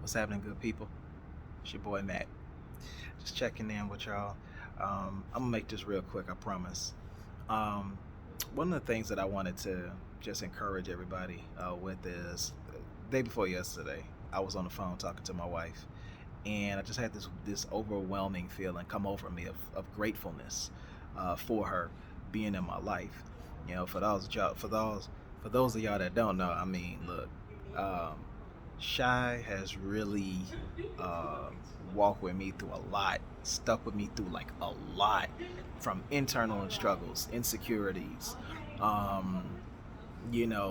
What's happening, good people? It's your boy Matt. Just checking in with y'all. I'm gonna make this real quick, I promise. Um, One of the things that I wanted to just encourage everybody with is day before yesterday, I was on the phone talking to my wife, and I just had this overwhelming feeling come over me of gratefulness for her being in my life. For those of y'all that don't know, I mean, look, um, Shy has really um, walked with me through a lot, stuck with me through like a lot, from internal struggles, insecurities, um,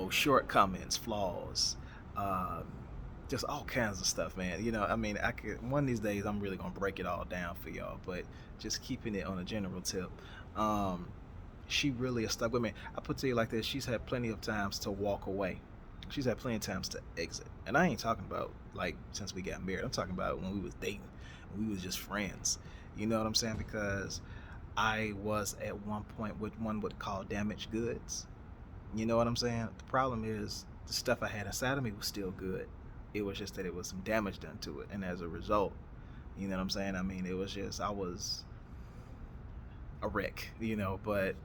shortcomings, flaws, um, just all kinds of stuff, man. I mean, I could one of these days I'm really gonna break it all down for y'all, but just keeping it on a general tip. Um, she really has stuck with me. I put to you like this: she's had plenty of times to walk away. She's had plenty of times to exit, and I ain't talking about like since we got married. I'm talking about when we was dating, when we was just friends. You know what I'm saying? Because I was at one point what one would call damaged goods. You know what I'm saying? The problem is the stuff I had inside of me was still good. It was just that it was some damage done to it, and as a result, you know what I'm saying? I mean, it was just I was a wreck, but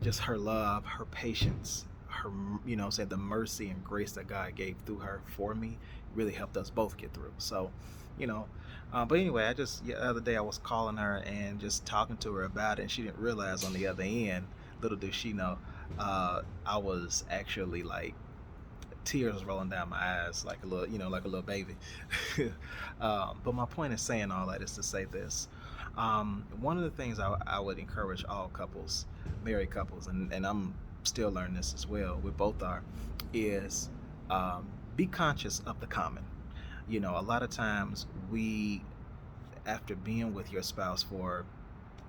just her love, her patience, her, saying the mercy and grace that God gave through her for me really helped us both get through. So, you know, but anyway, the other day I was calling her and just talking to her about it, and she didn't realize on the other end, little did she know, I was actually like tears rolling down my eyes like a little, like a little baby. But my point in saying all that is to say this. One of the things I would encourage all couples, married couples, and I'm still learning this as well, we both are, is um, be conscious of the common. A lot of times after being with your spouse for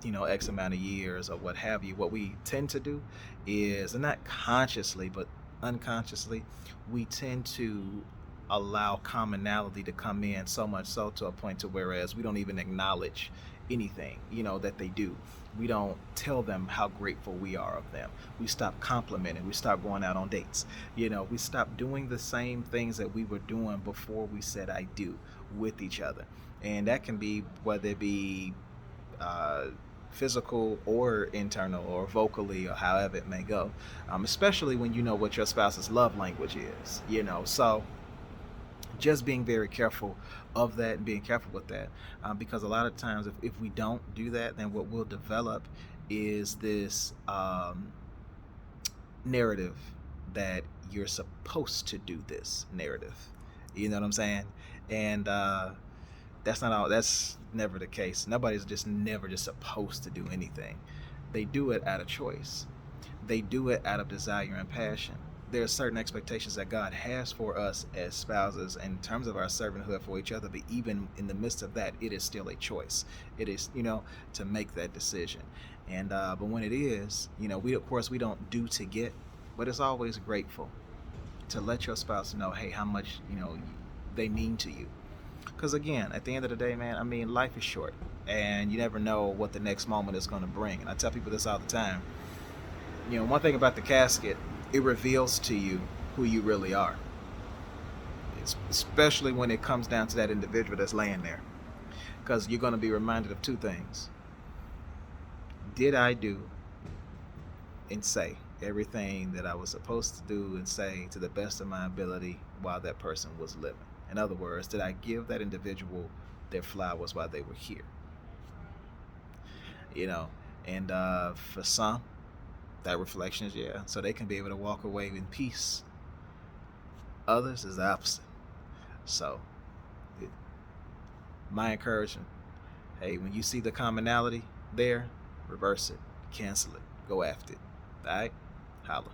X amount of years or what have you, what we tend to do is, and not consciously, but unconsciously, we tend to allow commonality to come in so much so to a point to whereas we don't even acknowledge anything that they do. We don't tell them how grateful we are of them. We stop complimenting. We stop going out on dates. We stop doing the same things that we were doing before we said I do with each other. And that can be whether it be uh, physical or internal or vocally or however it may go, especially when you know what your spouse's love language is. So just being very careful of that and being careful with that, because a lot of times if we don't do that, then what we'll develop is this narrative that you're supposed to do this narrative. You know what I'm saying? And that's not all. That's never the case. Nobody's just never just supposed to do anything. They do it out of choice. They do it out of desire and passion. There are certain expectations that God has for us as spouses in terms of our servanthood for each other, but even in the midst of that, it is still a choice. It is, to make that decision. And but when it is, we of course we don't do to get, but it's always grateful to let your spouse know, hey, how much they mean to you. Because again, at the end of the day, man, I mean, life is short, and you never know what the next moment is going to bring. And I tell people this all the time. One thing about the casket, it reveals to you who you really are. Especially when it comes down to that individual that's laying there, because you're going to be reminded of two things: did I do and say everything that I was supposed to do and say to the best of my ability while that person was living? In other words, did I give that individual their flowers while they were here? You know, and for some, that reflection is yeah, so they can be able to walk away in peace. Others is the opposite. So, it, my encouragement: hey, when you see the commonality there, reverse it, cancel it, go after it. All right, holla.